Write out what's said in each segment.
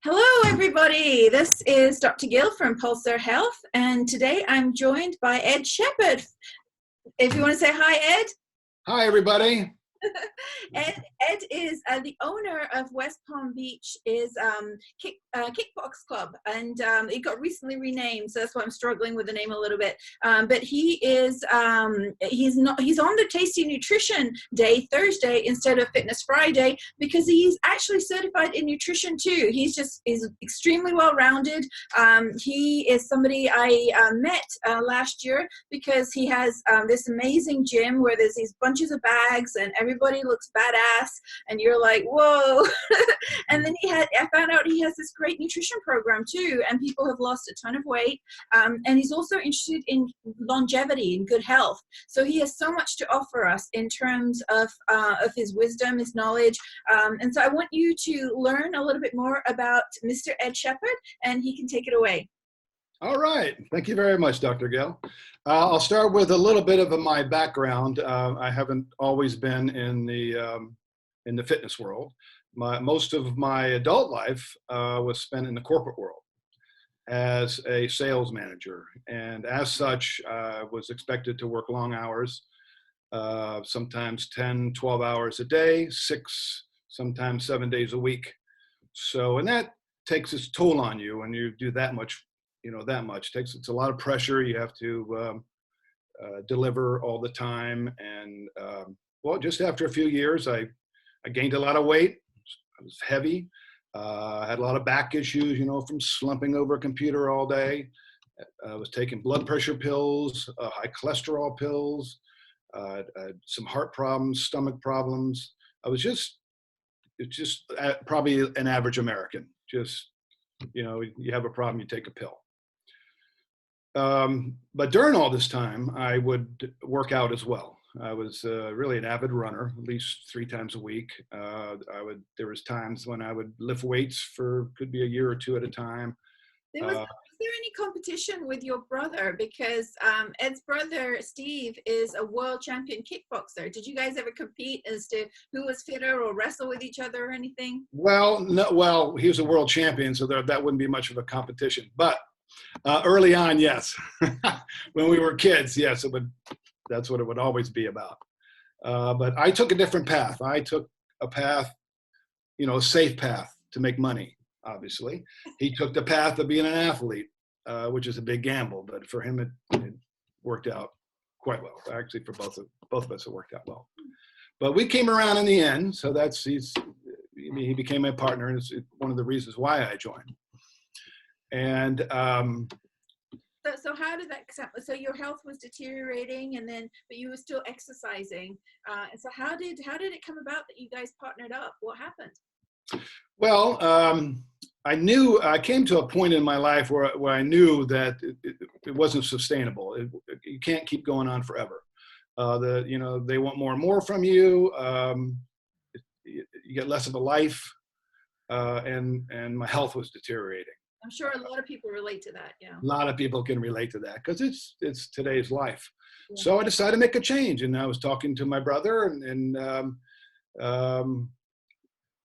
Hello, everybody. This is Dr. Gill from Pulsar Health, and today I'm joined by Ed Shepherd. If you want to say hi, Ed. Hi, everybody. Ed is the owner of West Palm Beach Kickbox Club, and it got recently renamed, so that's why I'm struggling with the name a little bit. But he is he's on the Tasty Nutrition Day Thursday instead of Fitness Friday because he's actually certified in nutrition too. He's extremely well-rounded. He is somebody I met last year because he has this amazing gym where there's these bunches of bags and everybody looks badass and you're like, whoa. And then I found out he has this great nutrition program too, and people have lost a ton of weight, and he's also interested in longevity and good health. So he has so much to offer us in terms of his wisdom, his knowledge, and so I want you to learn a little bit more about Mr. Ed Shepherd, and he can take it away. All right. Thank you very much, Dr. Gill. I'll start with a little bit of my background. I haven't always been in the fitness world. Most of my adult life was spent in the corporate world as a sales manager. And as such, I was expected to work long hours, sometimes 10, 12 hours a day, 6, sometimes 7 days a week. So, and that takes its toll on you when you do that much. It's a lot of pressure. You have to deliver all the time. And well, just after a few years, I gained a lot of weight. I was heavy. I had a lot of back issues, from slumping over a computer all day. I was taking blood pressure pills, high cholesterol pills, some heart problems, stomach problems. It's just probably an average American. You have a problem, you take a pill. But during all this time, I would work out as well. I was really an avid runner, at least 3 times a week. There was times when I would lift weights could be a year or 2 at a time. Was there any competition with your brother? Because Ed's brother, Steve, is a world champion kickboxer. Did you guys ever compete as to who was fitter or wrestle with each other or anything? Well, no, well, he was a world champion, so that wouldn't be much of a competition. But early on, yes. When we were kids, yes, that's what it would always be about. But I took a different path. I took a path, a safe path to make money, obviously. He took the path of being an athlete, which is a big gamble. But for him, it worked out quite well. Actually, for both of us, it worked out well. But we came around in the end. So he became my partner, and it's one of the reasons why I joined. And so how did that? So your health was deteriorating, but you were still exercising. And so how did it come about that you guys partnered up? What happened? Well, I came to a point in my life where I knew that it wasn't sustainable. You can't keep going on forever. They want more and more from you. You get less of a life, and my health was deteriorating. I'm sure a lot of people relate to that. Yeah. A lot of people can relate to that because it's today's life. Yeah. So I decided to make a change, and I was talking to my brother, and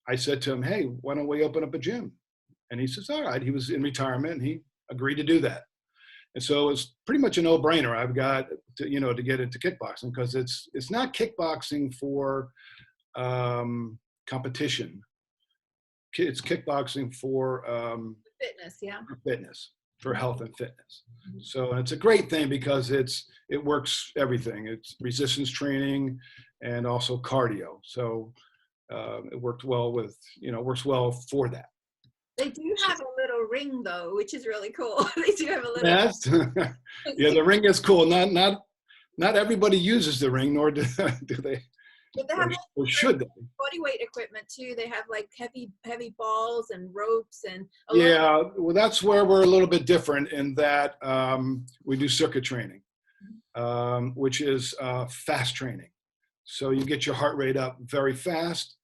I said to him, "Hey, why don't we open up a gym?" And he says, "All right." He was in retirement, and he agreed to do that. And so it was pretty much a no-brainer. I've got to get into kickboxing because it's not kickboxing for competition. It's kickboxing for fitness, yeah. For fitness, for health and fitness. So it's a great thing because it works everything. It's resistance training and also cardio. So it works well for that. They do have a little ring though, which is really cool. They do have a little. Yes. Yeah, the ring is cool. Not everybody uses the ring, nor do they. But they have or should they? Body weight equipment too. They have like heavy balls and ropes and. Well, that's where we're a little bit different in that we do circuit training, which is fast training. So you get your heart rate up very fast,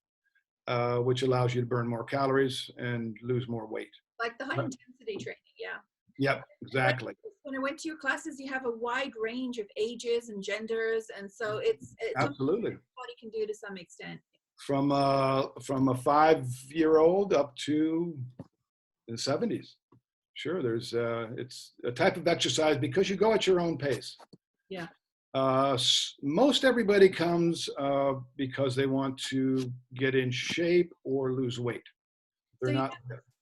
which allows you to burn more calories and lose more weight. Like the high intensity training, yeah. Yep, exactly. When I went to your classes, you have a wide range of ages and genders, and so it's absolutely everybody can do to some extent. From a 5-year-old up to in the 70s. Sure, it's a type of exercise because you go at your own pace. Yeah. Most everybody comes because they want to get in shape or lose weight. They're So not.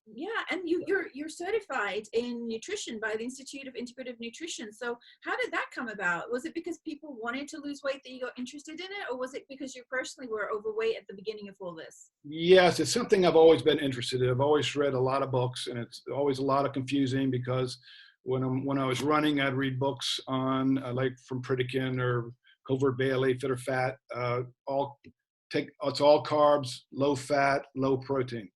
yeah, and you're certified in nutrition by the Institute of Integrative Nutrition. So how did that come about? Was it because people wanted to lose weight that you got interested in it, or was it because you personally were overweight at the beginning of all this? Yes, it's something I've always been interested in. I've always read a lot of books, and it's always a lot of confusing because when I was running, I'd read books on like from Pritikin or Covert Bailey, Fit or Fat. It's all carbs, low fat, low protein.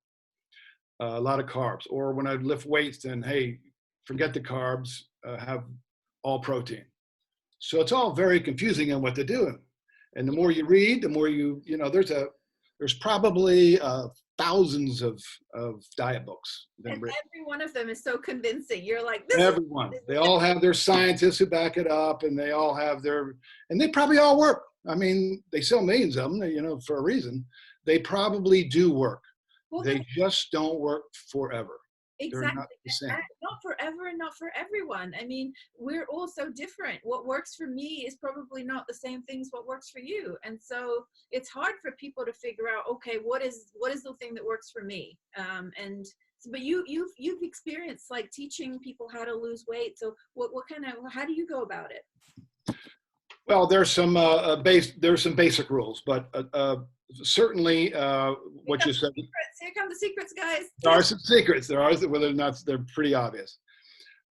A lot of carbs. Or when I lift weights, then hey, forget the carbs, have all protein. So it's all very confusing on what to do. And the more you read, the more there's probably thousands of diet books And been written. every one of them is so convincing. You're like, this is Everyone, they all have their scientists who back it up, and they all have and they probably all work. I mean, they sell millions of them, for a reason. They probably do work. well, They just don't work forever. They're exactly. not the same. And not forever and not for everyone. I mean, we're all so different. What works for me is probably not the same thing as what works for you. And so it's hard for people to figure out, okay, what is the thing that works for me? But you've experienced like teaching people how to lose weight. So how do you go about it? Well, there's some basic rules, but certainly what you said. Here come the secrets, guys. There are some secrets. There are, whether or not they're pretty obvious.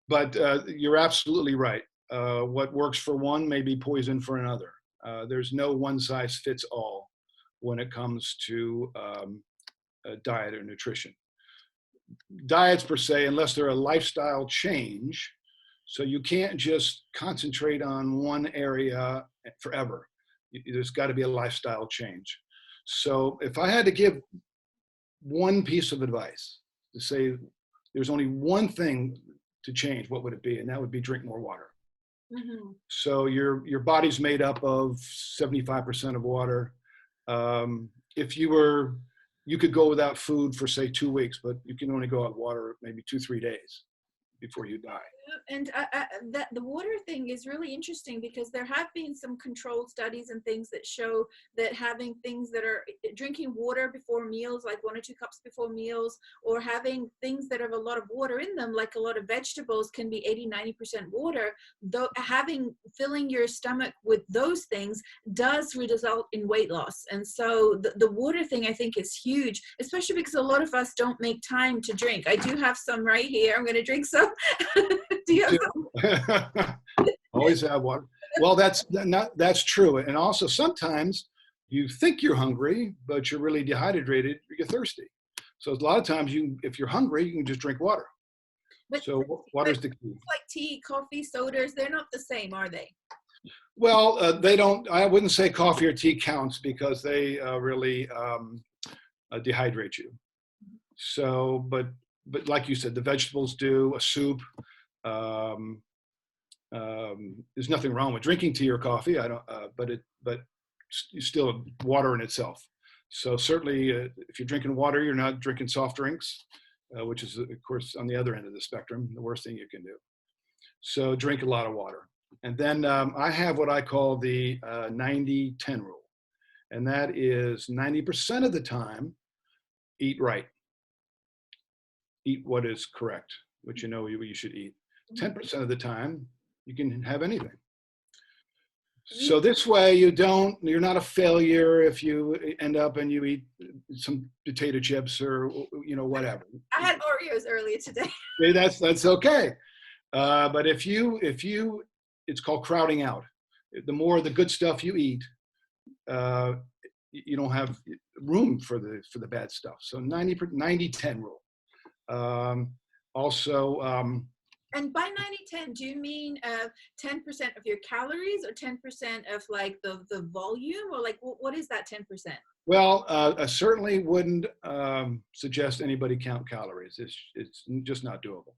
But you're absolutely right. What works for one may be poison for another. There's no one size fits all when it comes to diet or nutrition. Diets per se, unless they're a lifestyle change, so you can't just concentrate on one area forever. There's got to be a lifestyle change. So if I had to give one piece of advice to say there's only one thing to change, what would it be? And that would be drink more water. Mm-hmm. So your body's made up of 75% of water. If you could go without food for say 2 weeks, but you can only go without water maybe 2-3 days before you die. And that the water thing is really interesting because there have been some controlled studies and things that show that having things that are drinking water before meals, like 1 or 2 cups before meals, or having things that have a lot of water in them, like a lot of vegetables can be 80-90% water, though filling your stomach with those things does result in weight loss. And so the water thing I think is huge, especially because a lot of us don't make time to drink. I do have some right here. I'm going to drink some. Do you have some? Always have water. Well, that's true. And also sometimes you think you're hungry, but you're really dehydrated. You're thirsty. So a lot of times if you're hungry, you can just drink water. So water's the key. Like tea, coffee, sodas, they're not the same, are they? Well, they don't. I wouldn't say coffee or tea counts because they really dehydrate you. So, but like you said, the vegetables do. A soup. There's nothing wrong with drinking tea or coffee. But still water in itself. So certainly, if you're drinking water, you're not drinking soft drinks, which is of course on the other end of the spectrum, the worst thing you can do. So drink a lot of water. And then I have what I call the 90-10 rule, and that is 90% of the time, eat right. Eat what is correct, what you should eat. 10% of the time, you can have anything. So this way you're not a failure if you end up and you eat some potato chips or, whatever. I had Oreos earlier today. That's okay. But if it's called crowding out. The more of the good stuff you eat, you don't have room for the bad stuff. So 90-10 rule. And by 90-10, do you mean 10% of your calories or 10% of like the volume, or like what is that 10%? Well, I certainly wouldn't suggest anybody count calories. It's just not doable.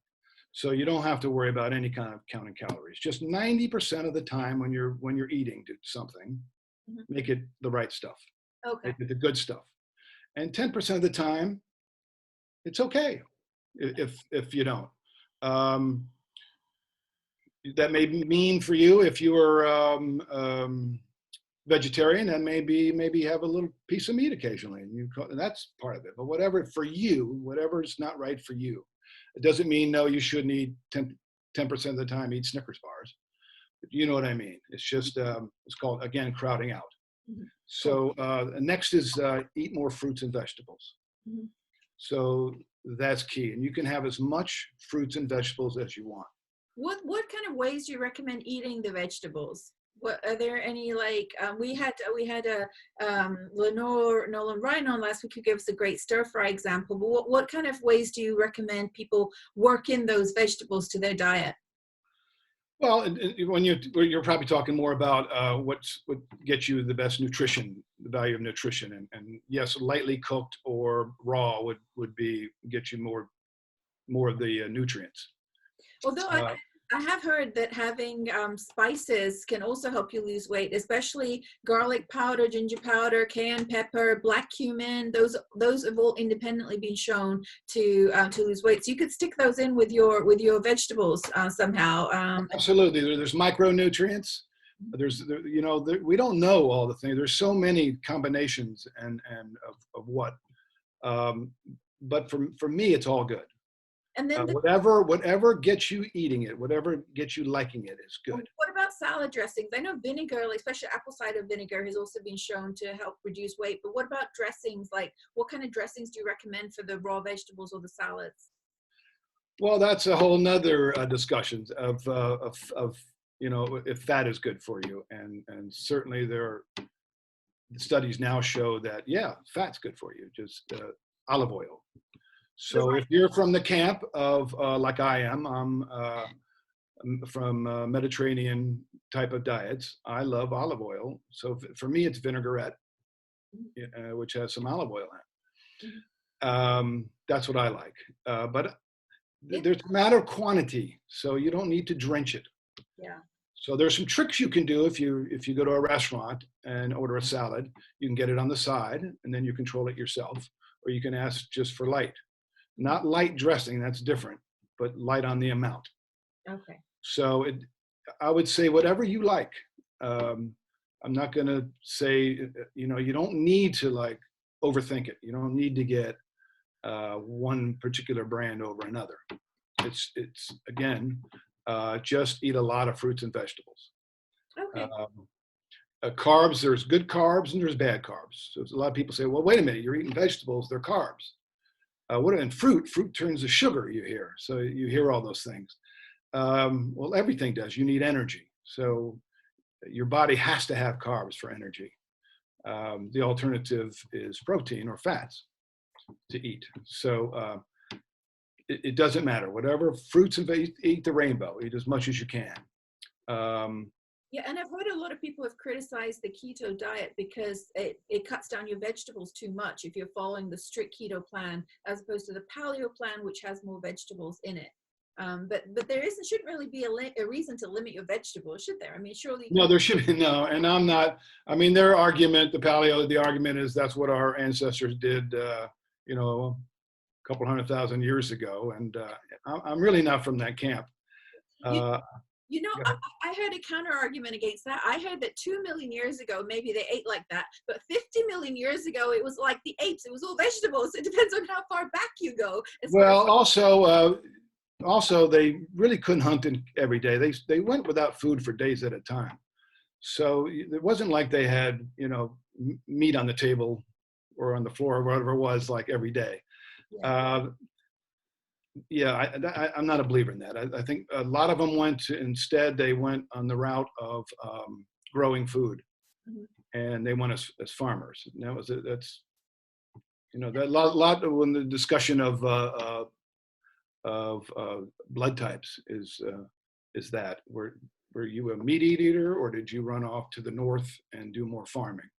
So you don't have to worry about any kind of counting calories. Just 90% of the time when you're eating something, make it the right stuff. Okay. Make it the good stuff. And 10% of the time, it's okay. if you don't. Um, that may mean for you if you are vegetarian, and maybe have a little piece of meat occasionally, and that's part of it. But whatever for you, whatever is not right for you, it doesn't mean no, you shouldn't eat 10% of the time eat Snickers bars. But you know what I mean? It's just it's called, again, crowding out. Mhm. So next is eat more fruits and vegetables. Mhm. So that's key, and you can have as much fruits and vegetables as you want. What kind of ways do you recommend eating the vegetables? What are there any, like we had a Lenore Nolan Ryan on last week who gave us a great stir fry example. But what kind of ways do you recommend people work in those vegetables to their diet? Well, when you're probably talking more about what gets you the best nutrition, the value of nutrition, and yes, lightly cooked or raw would be get you more of the nutrients. Although Uh, I have heard that having spices can also help you lose weight, especially garlic powder, ginger powder, cayenne pepper, black cumin. Those have all independently been shown to lose weight. So you could stick those in with your vegetables somehow. Absolutely, there's micronutrients. We don't know all the things. There's so many combinations and of what. Um, but for me, it's all good. And then Whatever gets you eating it, whatever gets you liking it is good. what about salad dressings? I know vinegar, like especially apple cider vinegar, has also been shown to help reduce weight. But what about dressings? Like, what kind of dressings do you recommend for the raw vegetables or the salads? Well, that's a whole nother discussion of if fat is good for you, and certainly there are studies now show that yeah, fat's good for you. Just olive oil. The So if you're from the camp of like I am, I'm from Mediterranean type of diets. I love olive oil. So for me, it's vinaigrette, which has some olive oil in Mhm. it. That's what I like. But Yeah. there's a matter of quantity, so you don't need to drench it. Yeah. So there's some tricks you can do if you go to a restaurant and order a salad. You can get it on the side, and then you control it yourself, or you can ask just for light. Not light dressing, that's different, but light on the amount. Okay. So I would say whatever you like. I'm not going to say, you don't need to like overthink it. You don't need to get one particular brand over another. It's again, just eat a lot of fruits and vegetables. Okay. Carbs, there's good carbs and there's bad carbs. So a lot of people say, well, wait a minute, you're eating vegetables, they're carbs. And fruit turns to sugar, you hear. So you hear all those things. Well, everything does. You need energy. So your body has to have carbs for energy. The alternative is protein or fats to eat. So it doesn't matter. Whatever fruits and veggies, eat the rainbow. Eat as much as you can. Yeah, and I've heard a lot of people have criticized the keto diet because it cuts down your vegetables too much if you're following the strict keto plan as opposed to the paleo plan, which has more vegetables in it. But shouldn't really be a reason to limit your vegetables, should there? I mean, surely you No, can. there should be no. And I'm not. I mean, the argument is that's what our ancestors did. A couple 100,000 years ago, and I'm really not from that camp. You, Uh, I heard a counter argument against that. I heard that 2 million years ago, maybe they ate like that, but 50 million years ago, it was like the apes. It was all vegetables. It depends on how far back you go. well, also they really couldn't hunt every day. They went without food for days at a time. So it wasn't like they had meat on the table or on the floor or whatever it was like every day. Yeah. I'm not a believer in that. I think a lot of them instead they went on the route of growing food, Mhm. and they went as farmers. And that's that lot when the discussion of blood types is that were you a meat eater or did you run off to the north and do more farming?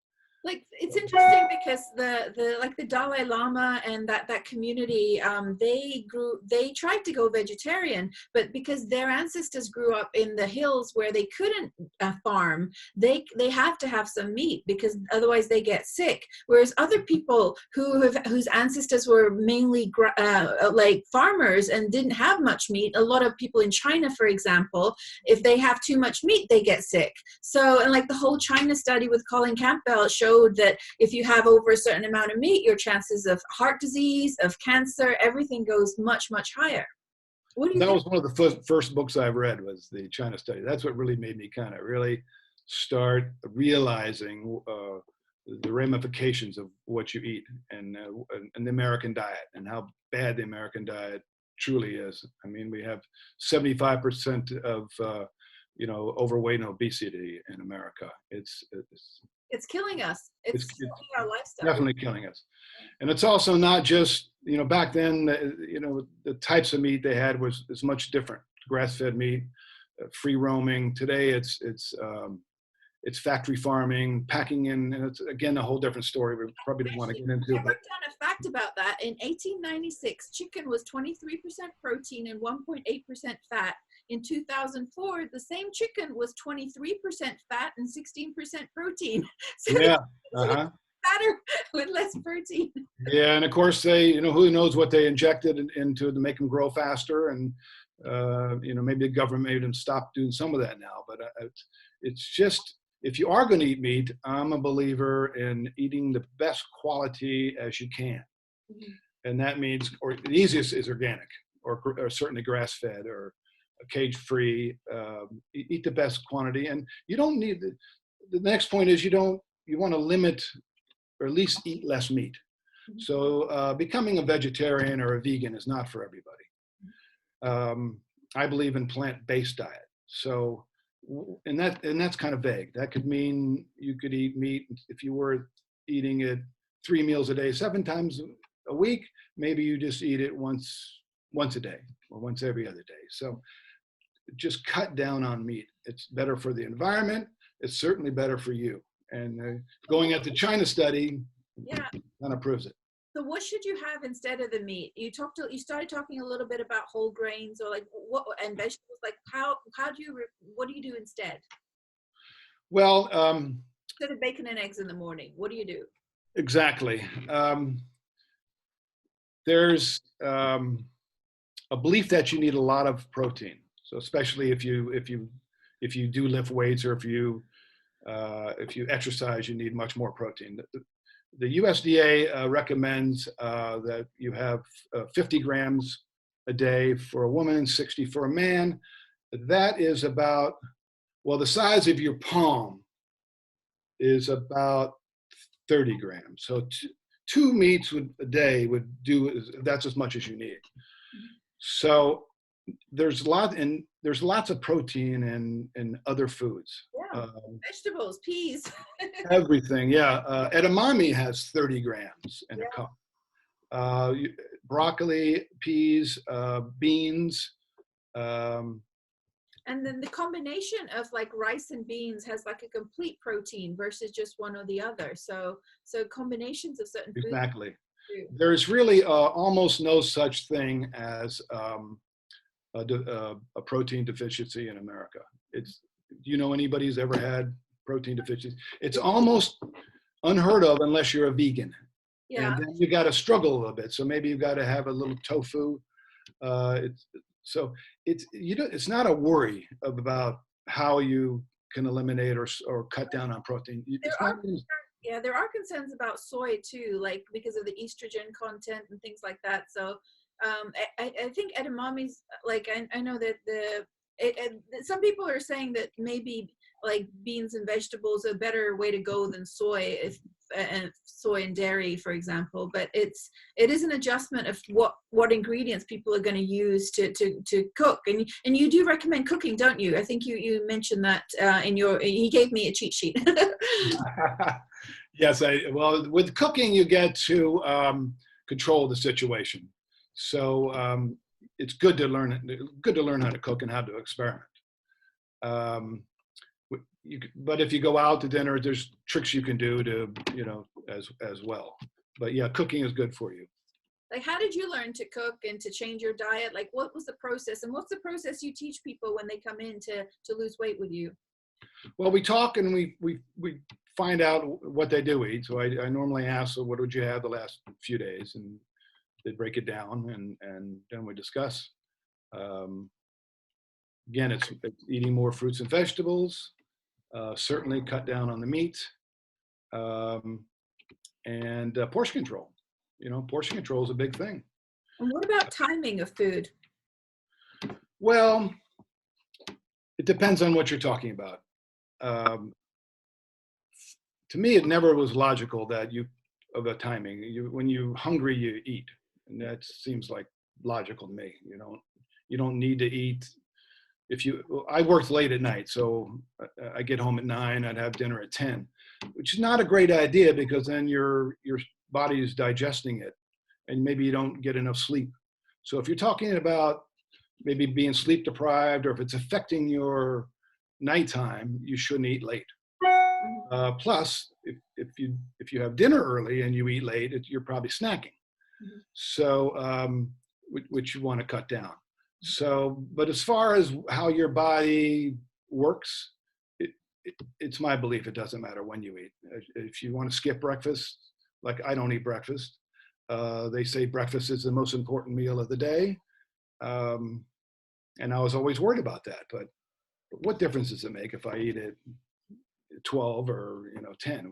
Like, it's interesting because the Dalai Lama and that community, they tried to go vegetarian, but because their ancestors grew up in the hills where they couldn't farm, they have to have some meat because otherwise they get sick. Whereas other people whose ancestors were mainly like farmers and didn't have much meat, a lot of people in China, for example, if they have too much meat, they get sick. So, and like the whole China study with Colin Campbell showed that if you have over a certain amount of meat, your chances of heart disease, of cancer, everything goes much, much higher. What do you That think? was one of the first books I've read, was the China study. That's what really made me kind of really start realizing the ramifications of what you eat and the American diet, and how bad the American diet truly is. I mean, we have 75% of overweight and obesity in America. It's killing us. It's, It's it's killing our lifestyle. definitely killing us. And it's also not just, back then, the types of meat they had is much different. Grass-fed meat, free roaming. Today it's factory farming, packing in, and it's again a whole different story we probably don't want to get into. I wrote down a fact about that. In 1896, chicken was 23% protein and 1.8% fat. In 2004, the same chicken was 23% fat and 16% protein. So Yeah. fatter with less protein. Yeah, and of course they, who knows what they injected into to make them grow faster, and maybe the government made them stop doing some of that now. But it's just, if you are going to eat meat, I'm a believer in eating the best quality as you can, and that means, or the easiest is organic, or certainly grass-fed or cage-free. Eat the best quantity, and you don't need the next point is you want to limit, or at least eat less meat. So becoming a vegetarian or a vegan is not for everybody. I believe in plant-based diet. So, and that's kind of vague. That could mean you could eat meat if you were eating it 3 meals a day, 7 times a week. Maybe you just eat it once a day or once every other day. So just cut down on meat. It's better for the environment. It's certainly better for you. And going at the China study, kind of proves it. So what should you have instead of the meat? You started talking a little bit about whole grains, or like what, and vegetables. Like what do you do instead? Well, instead of bacon and eggs in the morning, what do you do? Exactly. There's a belief that you need a lot of protein. So especially if you do lift weights, or if you exercise, you need much more protein. The USDA recommends that you have 50 grams a day for a woman and 60 for a man. That is about, well, the size of your palm is about 30 grams. So two meats a day would do, that's as much as you need. So there's lots of protein in other foods. Yeah. Vegetables, peas. Everything, yeah. Edamame has 30 grams in a cup. Broccoli, peas, beans. And then the combination of like rice and beans has like a complete protein versus just one or the other. So combinations of certain foods. Exactly. There's really almost no such thing as a protein deficiency in America. Do you know anybody who's ever had protein deficiency? It's almost unheard of unless you're a vegan. Yeah. And then you got to struggle a little bit. So maybe you've got to have a little tofu. It's not a worry about how you can eliminate or cut down on protein. There are concerns about soy too, like because of the estrogen content and things like that. So I think edamame's, like, I know that some people are saying that maybe like beans and vegetables are a better way to go than soy, and soy and dairy, for example. But it is an adjustment of what ingredients people are going to use to cook. And you do recommend cooking, don't you? I think you mentioned that he gave me a cheat sheet. Yes, well, with cooking you get to control the situation. So it's good to learn how to cook and how to experiment. but if you go out to dinner, there's tricks you can do to, as well. But yeah, cooking is good for you. Like, how did you learn to cook and to change your diet? Like, what was the process, and what's the process you teach people when they come in to lose weight with you? Well, we talk and we find out what they do eat. So I normally ask, so what would you have the last few days? And they break it down, and then we discuss. Again, it's eating more fruits and vegetables, certainly cut down on the meat, and portion control. Portion control is a big thing. And what about timing of food? Well, it depends on what you're talking about. To me, it never was logical that of a timing. When you're hungry, you eat, and that seems like logical to me. You don't need to eat. I worked late at night, so I get home at 9. I'd have dinner at 10, which is not a great idea because then your body is digesting it, and maybe you don't get enough sleep. So if you're talking about maybe being sleep deprived, or if it's affecting your nighttime, you shouldn't eat late. Plus, if you have dinner early and you eat late, you're probably snacking. So, which you want to cut down. So, but as far as how your body works, it's my belief it doesn't matter when you eat. If you want to skip breakfast, like I don't eat breakfast. They say breakfast is the most important meal of the day. And I was always worried about that, but what difference does it make if I eat at 12 or 10?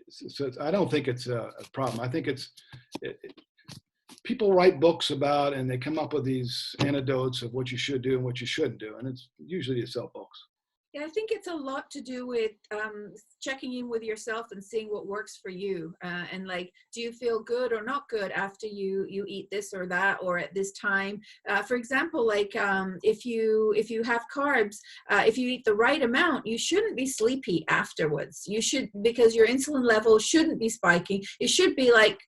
So I don't think it's a problem. I think people write books about, and they come up with these anecdotes of what you should do and what you shouldn't do, and it's usually to sell books. Yeah, I think it's a lot to do with checking in with yourself and seeing what works for you. And like, do you feel good or not good after you eat this or that, or at this time? For example, like if you have carbs, if you eat the right amount, you shouldn't be sleepy afterwards. You should, because your insulin level shouldn't be spiking. It should be like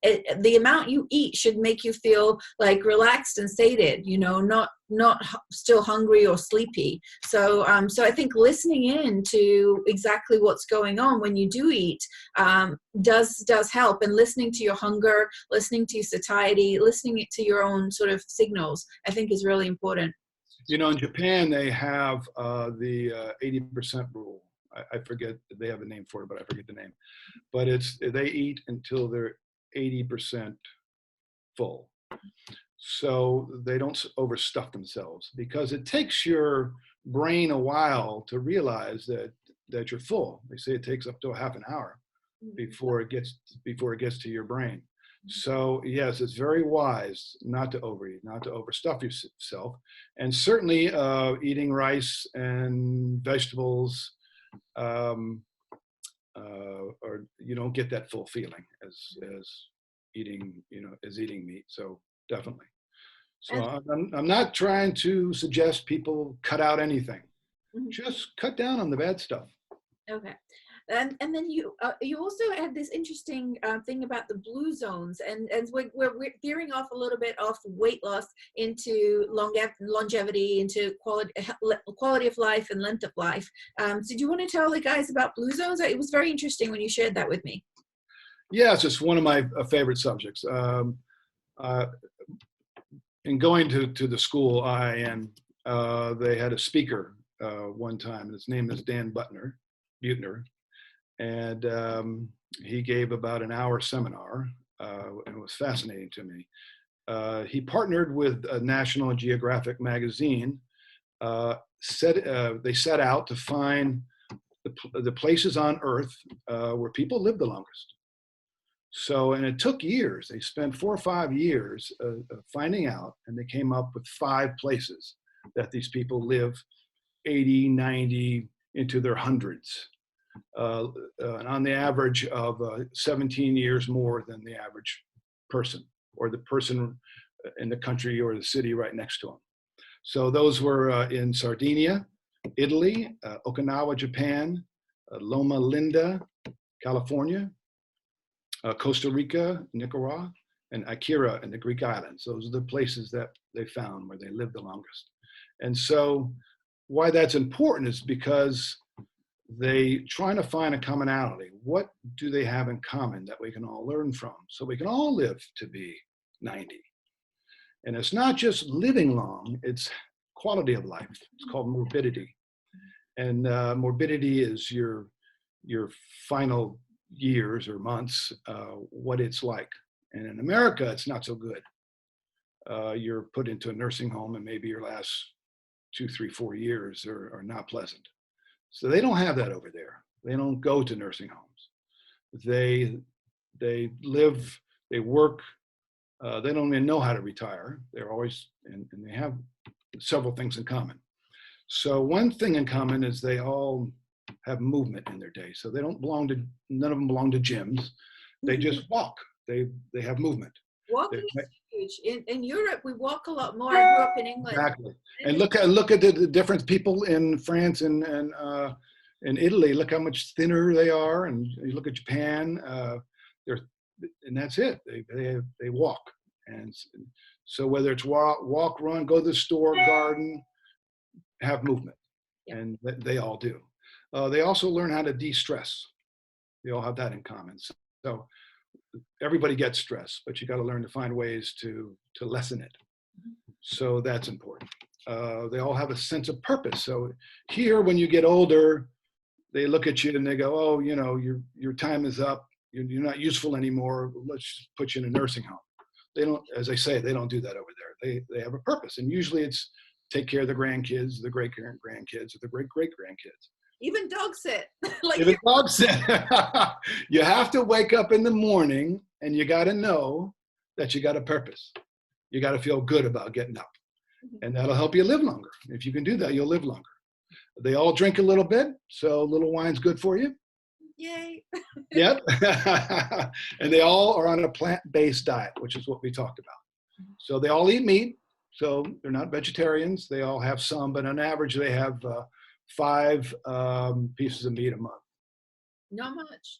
the amount you eat should make you feel like relaxed and sated, not still hungry or sleepy. So I think listening in to exactly what's going on when you do eat does help, and listening to your hunger, listening to your satiety, listening to your own sort of signals, I think is really important. In Japan, they have the 80% rule. I forget, they have a name for it, but I forget the name. But they eat until they're 80% full. So they don't overstuff themselves, because it takes your brain a while to realize that you're full. They say it takes up to a half an hour before it gets to your brain. So yes, it's very wise not to overeat, not to overstuff yourself, and certainly eating rice and vegetables, or you don't get that full feeling as eating meat. So definitely. So I'm not trying to suggest people cut out anything. Just cut down on the bad stuff. Okay. And then you also had this interesting thing about the blue zones, and we're veering off a little bit off weight loss into longevity, into quality of life and length of life. So do you want to tell the guys about blue zones? It was very interesting when you shared that with me. Yes, it's one of my favorite subjects. In going to the school IIN, they had a speaker one time, and his name is Dan Butner, and he gave about an hour seminar, and it was fascinating to me. He partnered with National Geographic magazine. They set out to find the places on Earth where people live the longest. So, and it took years. They spent 4 or 5 years finding out, and they came up with 5 places that these people live 80, 90, into their hundreds. And on the average of 17 years more than the average person, or the person in the country or the city right next to them. So those were in Sardinia, Italy, Okinawa, Japan, Loma Linda, California, Costa Rica, Nicaragua, and Akira in the Greek islands. Those are the places that they found where they lived the longest. And so why that's important is because they trying to find a commonality. What do they have in common that we can all learn from? So we can all live to be 90. And it's not just living long, it's quality of life. It's called morbidity. And morbidity is your final years or months, what it's like. And in America, it's not so good. You're put into a nursing home and maybe your last 2, 3, 4 years are not pleasant. So they don't have that over there. They don't go to nursing homes. They live, they work. They don't even know how to retire. They're always, and they have several things in common. So one thing in common is they all have movement in their day. So they don't belong to, none of them belong to gyms. They just walk. They have movement. Walking is huge. In Europe, we walk a lot more. I grew up in England. Exactly. And look at the different people in France and in Italy. Look how much thinner they are. And you look at Japan. And that's it. They walk. And so whether it's walk, run, go to the store, garden, have movement, and they all do. They also learn how to de-stress. They all have that in common. So everybody gets stress, but you got to learn to find ways to lessen it. So that's important. They all have a sense of purpose. So here, when you get older, they look at you and they go, "Oh, you know, your time is up. You're not useful anymore. Let's just put you in a nursing home." They don't, as I say, they don't do that over there. They have a purpose, and usually it's take care of the grandkids, the great-grandkids, or the great-great-grandkids. Even dog sit. Even dog sit. You have to wake up in the morning, and you got to know that you got a purpose. You got to feel good about getting up, and that'll help you live longer. If you can do that, you'll live longer. They all drink a little bit, so a little wine's good for you. Yay. Yep. And they all are on a plant-based diet, which is what we talked about. So they all eat meat. So they're not vegetarians. They all have some, but on average, they have 5 pieces of meat a month. Not much.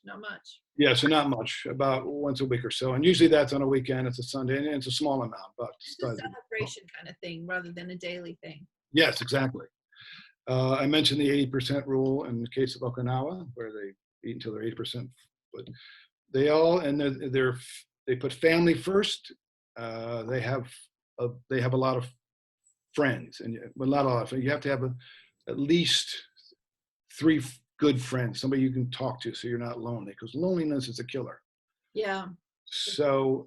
Yeah, so not much, about once a week or so. And usually that's on a weekend. It's a Sunday, and it's a small amount. But it's a celebration kind of thing rather than a daily thing. Yes, exactly. I mentioned the 80% rule in the case of Okinawa, where they eat until they're 80%. But they all, and they put family first. They have a lot of friends, and not a lot of. You have to have at least 3 good friends, somebody you can talk to, so you're not lonely, because loneliness is a killer. Yeah. So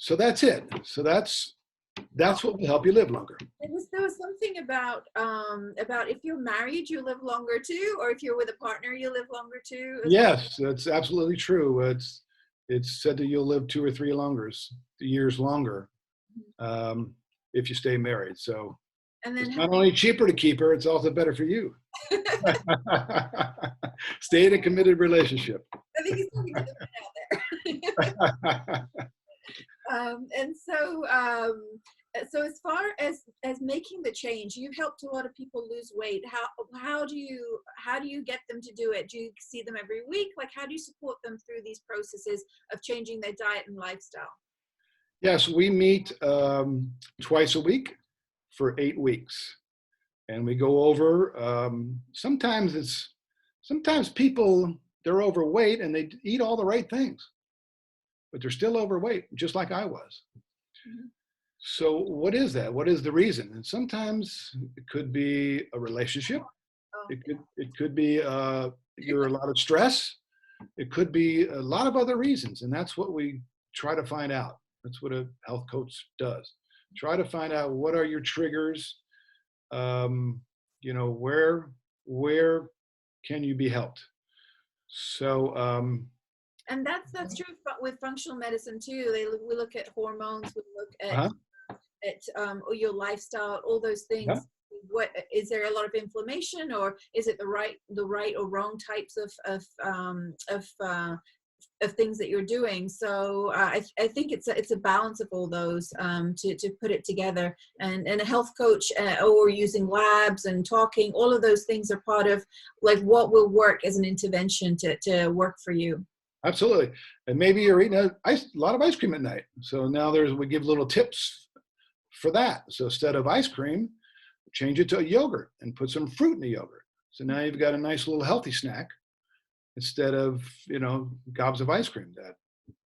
that's it. So that's what will help you live longer. There was something about if you're married, you live longer too, or if you're with a partner, you live longer too. Yes, that's absolutely true. It's said that you'll live 2 or 3 years longer if you stay married. So and then it's not only cheaper to keep her, it's also better for you. Stay in a committed relationship. I think he's talking to the man out there. And so as far as making the change, you've helped a lot of people lose weight. How do you get them to do it? Do you see them every week? Like, how do you support them through these processes of changing their diet and lifestyle? Yes, we meet twice a week for 8 weeks, and we go over. Sometimes people, they're overweight and they eat all the right things, but they're still overweight, just like I was. Mm-hmm. So what is that? What is the reason? And sometimes it could be a relationship. It could be you're a lot of stress. It could be a lot of other reasons, and that's what we try to find out. That's what a health coach does. Try to find out what are your triggers. Where can you be helped? So. And that's true with functional medicine too. We look at hormones. We look at your lifestyle, all those things. Uh-huh. What is there a lot of inflammation, or is it the right or wrong types of things that you're doing? So I think it's a balance of all those to put it together. And a health coach or using labs and talking, all of those things are part of like what will work as an intervention to work for you. Absolutely. And maybe you're eating a lot of ice cream at night. So now we give little tips for that. So instead of ice cream, change it to a yogurt and put some fruit in the yogurt. So now you've got a nice little healthy snack instead of, gobs of ice cream.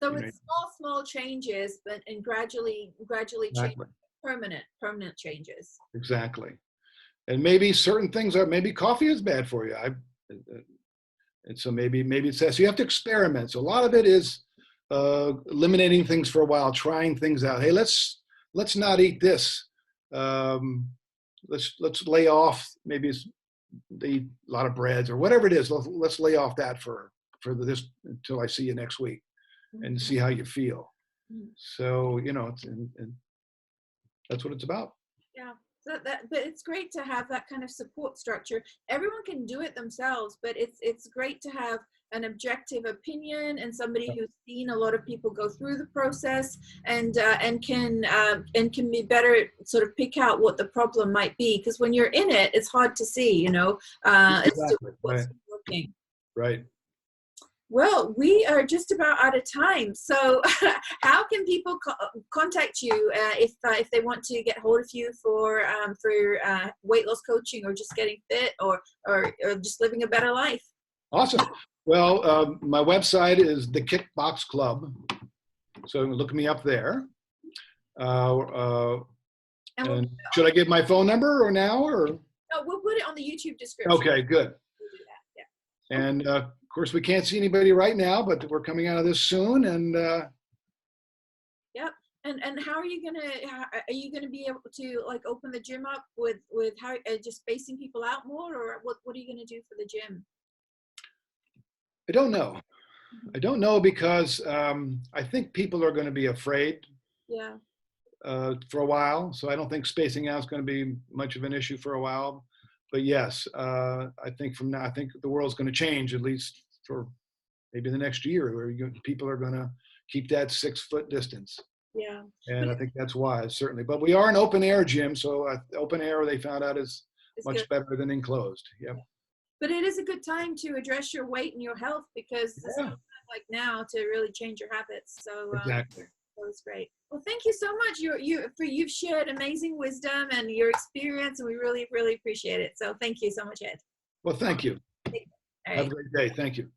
So it's small changes, but and gradually change, Exactly. permanent changes. Exactly. And maybe certain things maybe coffee is bad for you. And so maybe it's that. So you have to experiment. So a lot of it is eliminating things for a while, trying things out. Hey, let's not eat this. Let's lay off. Maybe eat a lot of breads or whatever it is. Let's lay off that for this until I see you next week, and see how you feel. So and that's what it's about. Yeah. But it's great to have that kind of support structure. Everyone can do it themselves, but it's great to have an objective opinion and somebody who's seen a lot of people go through the process and can be better sort of pick out what the problem might be, because when you're in it, it's hard to see, Exactly. as to what's working. Right. Well, we are just about out of time. So how can people contact you if they want to get hold of you for weight loss coaching, or just getting fit, or just living a better life? Awesome. Well, my website is the Kickbox Club. So look me up there. And should I give my phone number or now? Or? No, we'll put it on the YouTube description. Okay, good. We'll do that. Yeah. And of course, we can't see anybody right now, but we're coming out of this soon. And yep. And how are you gonna be able to like open the gym up with how just spacing people out more, or what are you gonna do for the gym? I don't know. I don't know because I think people are going to be afraid. Yeah. For a while, so I don't think spacing out is going to be much of an issue for a while. But yes, I think from now, I think the world's going to change, at least for maybe the next year, where people are going to keep that 6 foot distance. Yeah. And I think that's wise, certainly. But we are an open air gym, so open air, they found out, is much good. Better than enclosed. Yeah. But it is a good time to address your weight and your health, because it's not like now to really change your habits. So exactly. That was great. Well, thank you so much. You've shared amazing wisdom and your experience, and we really, really appreciate it. So thank you so much, Ed. Well, thank you. Right. Have a great day. Thank you.